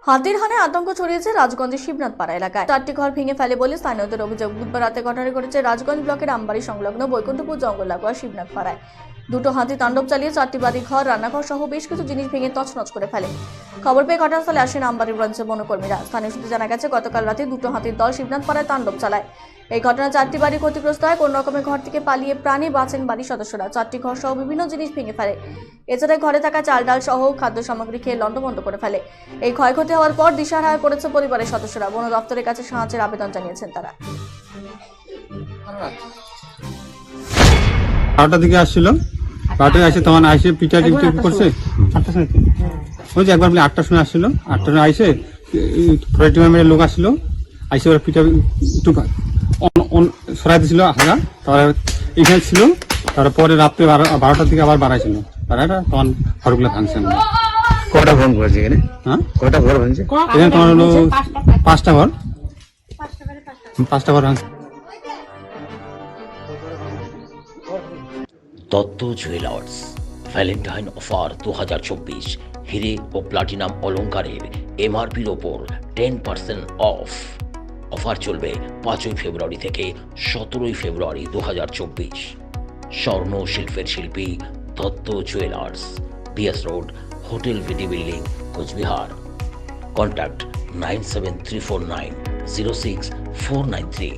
হাতির হানায় আতঙ্ক ছড়িয়েছে রাজগঞ্জের শিবনাথপাড়া এলাকায়। 4টি ঘর ভেঙে ফেলে বলে স্থানীয়দের অভিযোগ। বুধবার রাতে ঘটনাটি ঘটেছে রাজগঞ্জ ব্লকের আমবাড়ি সংলগ্ন বৈকুণ্ঠপুর জঙ্গল লাগোয়া শিবনাথপাড়ায়। দুটো হাতি তাণ্ডব চালিয়ে 4টি বাড়ি ঘর, রান্নাঘর সহ বেশ কিছু জিনিস ভেঙে তছনছ করে ফেলে। খবর পেয়ে ঘটনাস্থলে আসেন আমবাড়ি ব্রাঞ্চের বনকর্মীরা। স্থানীয় সূত্রে জানা গেছে, গতকাল রাতে দুটো হাতির দল শিবনাথপাড়ায় তাণ্ডব চালায়। এই ঘটনায় 4টি বাড়ি ক্ষতিগ্রস্ত হয়। কোন রকমের ঘর থেকে পালিয়ে প্রাণে বাঁচেন বাড়ির সদস্যরা। 4টি ঘর সহ বিভিন্ন জিনিস ভেঙে ফেলে। এছাড়া ঘরে থাকা চাল ডাল সহ খাদ্য সামগ্রী খেয়ে লণ্ডভণ্ড করে ফেলে। এই ক্ষয়ক্ষতি হওয়ার পর দিশাহারা হয়ে পড়েছে পরিবারের সদস্যরা। বন দপ্তরের কাছে সাহায্যের আবেদন জানিয়েছেন তারা। 8টার দিকে আসছিল, 8টায় আসে তখন আইসে পিঠা টিপি করছে। 8টার সময় ওই যে একবার বলে 8টার সময় আসছিল, 8টার সময় আইসে ফরেস্ট লোক আসছিল, আইসে ওরা পিঠা একটু সরাই দিয়েছিল হাগা, তারপরে এখানে ছিল। তারপরে রাত্রে 12টার দিকে আবার বাড়াইছিল, বাড়াইটা তখন ঘরগুলো ভাঙছে। কটা ঘর ভাঙছে এখানে? হ্যাঁ, কটা ঘর ভাঙছে? এখানে তোমার হলো 5টা ঘর, 5টা ঘর ভাঙছে। দত্ত জুয়েলার্স ভ্যালেন্টাইন অফার 2024 হিরে ও প্লাটিনাম অলংকারের এমআরপির ওপর 10% অফ। অফার চলবে 5ই ফেব্রুয়ারি থেকে 17ই ফেব্রুয়ারি 2024। স্বর্ণ শিল্পের শিল্পী Dutta jewellers, BS road, hotel ভিডি বিল্ডিং, কোচবিহার। কন্ট্যাক্ট 97349 06493।